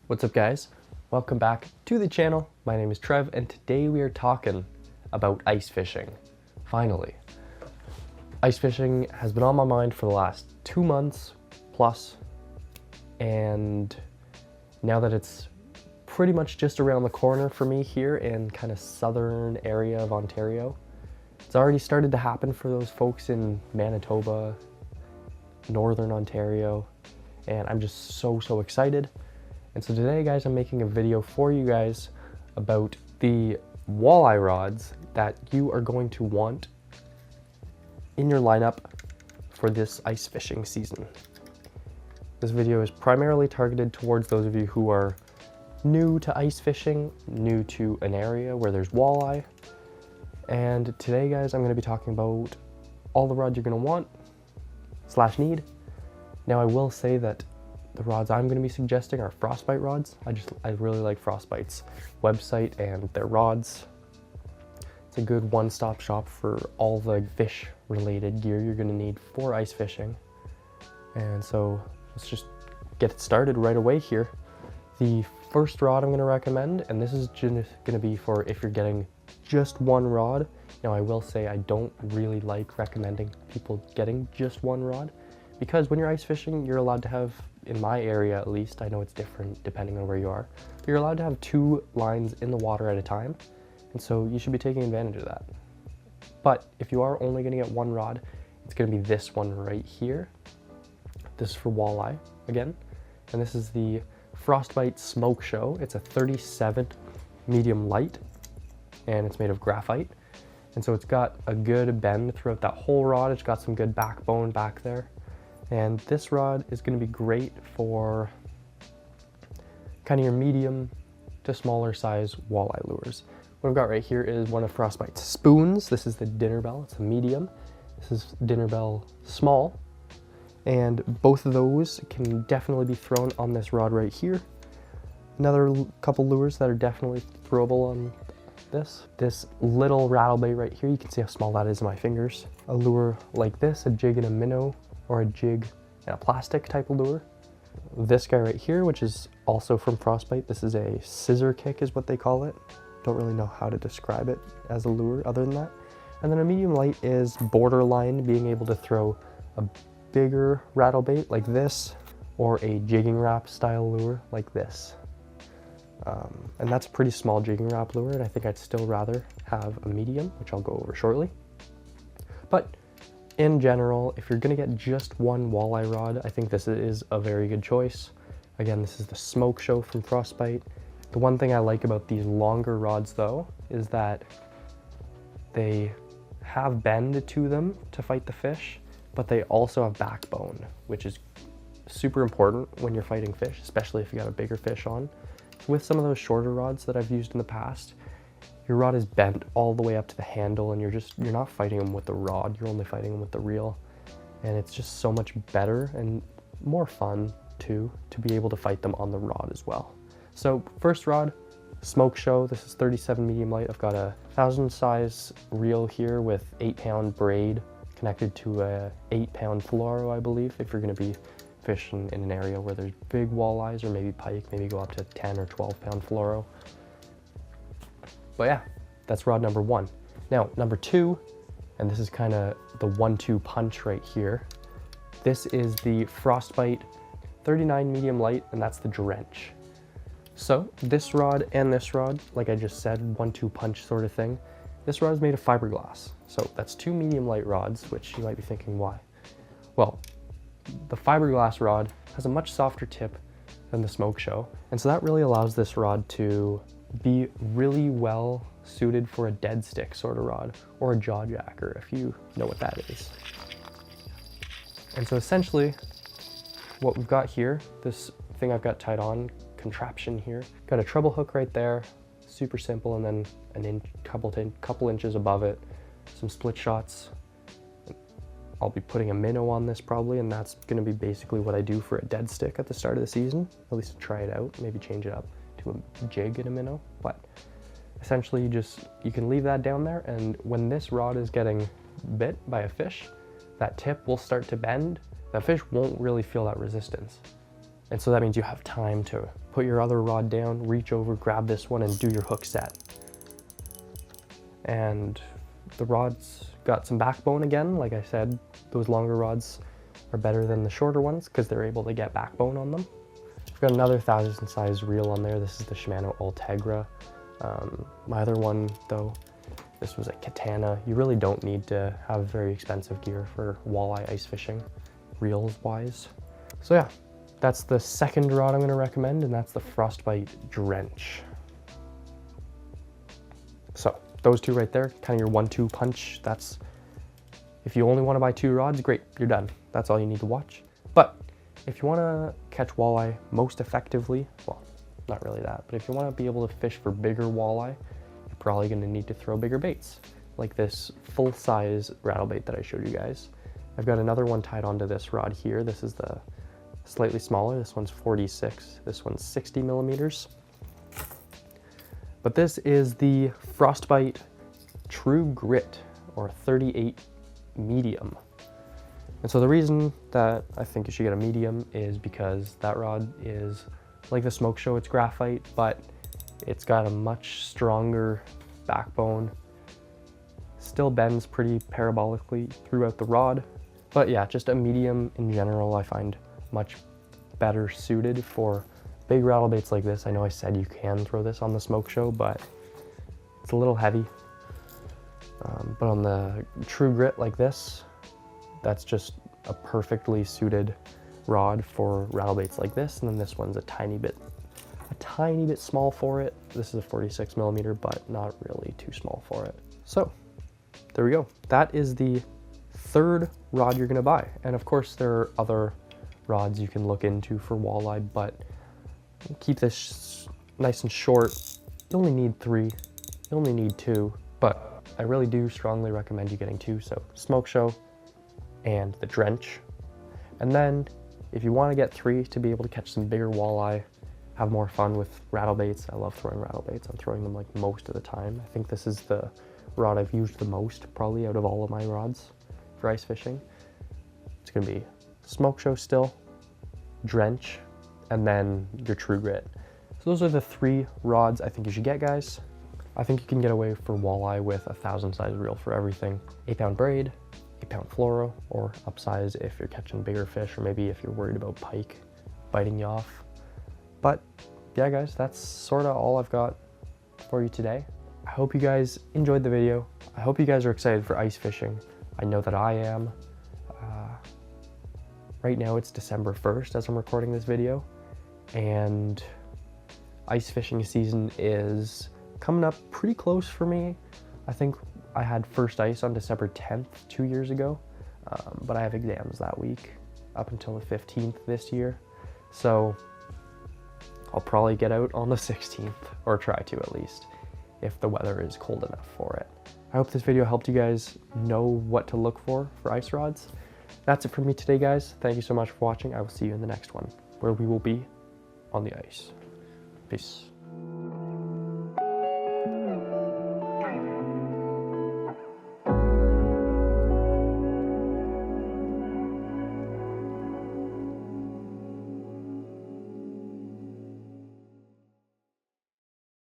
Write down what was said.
What's up, guys? Welcome back to the channel. My name is Trev, and today we are talking about ice fishing. Finally. Ice fishing has been on my mind for the last 2 months plus, and now that it's pretty much just around the corner for me here in kind of southern area of Ontario, it's already started to happen for those folks in Manitoba, northern Ontario, and I'm just so excited. And so today, guys, I'm making a video for you guys about the walleye rods that you are going to want in your lineup for this ice fishing season. This video is primarily targeted towards those of you who are new to ice fishing, new to an area where there's walleye. And today, guys, I'm going to be talking about all the rods you're going to want / need. Now, I will say that the rods I'm going to be suggesting are frostbite rods. I really like Frostbite's website and their rods. It's a good one-stop shop for all the fish related gear you're going to need for ice fishing. And so let's just get it started right away here. The first rod I'm going to recommend, and this is going to be for if you're getting just one rod. Now, I will say I don't really like recommending people getting just one rod, because when you're ice fishing, you're allowed to have, in my area at least, I know it's different depending on where you are, but you're allowed to have 2 lines in the water at a time, and so you should be taking advantage of that. But if you are only going to get one rod, it's going to be this one right here. This is for walleye again, and this is the Frostbite Smoke Show. It's a 37 medium light, and it's made of graphite, and so it's got a good bend throughout that whole rod. It's got some good backbone back there. And this rod is going to be great for kind of your medium to smaller size walleye lures. What I've got right here is one of Frostbite's spoons. This is the Dinner Bell. It's a medium. This is Dinner Bell small. And both of those can definitely be thrown on this rod right here. Another couple lures that are definitely throwable on this little rattle bait right here. You can see how small that is in my fingers. A lure like this, a jig and a minnow, or a jig and a plastic type of lure. This guy right here, which is also from Frostbite, this is a scissor kick is what they call it. Don't really know how to describe it as a lure other than that. And then a medium light is borderline, being able to throw a bigger rattle bait like this, or a jigging wrap style lure like this. And that's a pretty small jigging wrap lure, and I think I'd still rather have a medium, which I'll go over shortly. But in general, if you're going to get just one walleye rod, I think this is a very good choice. Again, this is the Smoke Show from Frostbite. The one thing I like about these longer rods, though, is that they have bend to them to fight the fish, but they also have backbone, which is super important when you're fighting fish, especially if you got a bigger fish on. With some of those shorter rods that I've used in the past, your rod is bent all the way up to the handle, and you're not fighting them with the rod, you're only fighting them with the reel. And it's just so much better and more fun too, to be able to fight them on the rod as well. So first rod, Smoke Show. This is 37 medium light. I've got a 1,000 size reel here with 8-pound braid connected to a 8-pound fluoro, I believe, if you're gonna be fishing in an area where there's big walleyes, or maybe pike, maybe go up to 10 or 12-pound fluoro. But yeah, that's rod number 1. Now, number 2, and this is kind of the 1-2 punch right here. This is the Frostbite 39 medium light, and that's the Drench. So this rod and this rod, like I just said, 1-2 punch sort of thing. This rod is made of fiberglass. So that's 2 medium light rods, which you might be thinking, why? Well, the fiberglass rod has a much softer tip than the Smoke Show, and so that really allows this rod to be really well suited for a dead stick sort of rod, or a jaw jacker, if you know what that is. And so essentially what we've got here, this thing I've got tied on, contraption here, got a treble hook right there, super simple, and then couple inches above it, some split shots. I'll be putting a minnow on this probably, and that's going to be basically what I do for a dead stick at the start of the season, at least to try it out, maybe change it up to a jig and a minnow. But essentially you can leave that down there, and when this rod is getting bit by a fish, that tip will start to bend. That fish won't really feel that resistance. And so that means you have time to put your other rod down, reach over, grab this one, and do your hook set. And the rod's got some backbone again. Like I said, those longer rods are better than the shorter ones because they're able to get backbone on them. I've got another 1,000 size reel on there. This is the Shimano Ultegra. My other one though, this was a Katana. You really don't need to have very expensive gear for walleye ice fishing, reels wise. So yeah, that's the second rod I'm gonna recommend, and that's the Frostbite Drench. So those two right there, kind of your 1-2 punch. That's, if you only want to buy 2 rods, great, you're done. That's all you need to watch. But if you want to catch walleye most effectively, well, not really that, but if you want to be able to fish for bigger walleye, you're probably going to need to throw bigger baits, like this full-size rattle bait that I showed you guys. I've got another one tied onto this rod here. This is the slightly smaller. This one's 46. This one's 60 millimeters. But this is the Frostbite True Grit, or 38 medium. And so the reason that I think you should get a medium is because that rod is like the Smoke Show, it's graphite, but it's got a much stronger backbone. Still bends pretty parabolically throughout the rod. But yeah, just a medium in general I find much better suited for big rattle baits like this. I know I said you can throw this on the Smoke Show, but it's a little heavy. But on the True Grit like this, that's just a perfectly suited rod for rattle baits like this. And then this one's a tiny bit small for it. This is a 46 millimeter, but not really too small for it. So there we go. That is the third rod you're gonna buy. And of course there are other rods you can look into for walleye, but keep this nice and short. You only need 3, you only need 2, but I really do strongly recommend you getting 2. So Smoke Show and the Drench. And then if you want to get 3 to be able to catch some bigger walleye, have more fun with rattle baits. I love throwing rattle baits. I'm throwing them like most of the time. I think this is the rod I've used the most probably out of all of my rods for ice fishing. It's gonna be Smoke Show still, Drench, and then your True Grit. So those are the 3 rods I think you should get, guys. I think you can get away for walleye with a 1,000 size reel for everything. 8-pound braid, 8-pound fluoro, or upsize if you're catching bigger fish, or maybe if you're worried about pike biting you off. But yeah, guys, that's sort of all I've got for you today. I hope you guys enjoyed the video. I hope you guys are excited for ice fishing. I know that I am. Right now it's December 1st as I'm recording this video, and ice fishing season is coming up pretty close for me. I think I had first ice on December 10th 2 years ago, but I have exams that week up until the 15th this year. So I'll probably get out on the 16th, or try to at least, if the weather is cold enough for it. I hope this video helped you guys know what to look for ice rods. That's it for me today, guys. Thank you so much for watching. I will see you in the next one, where we will be on the ice. Peace.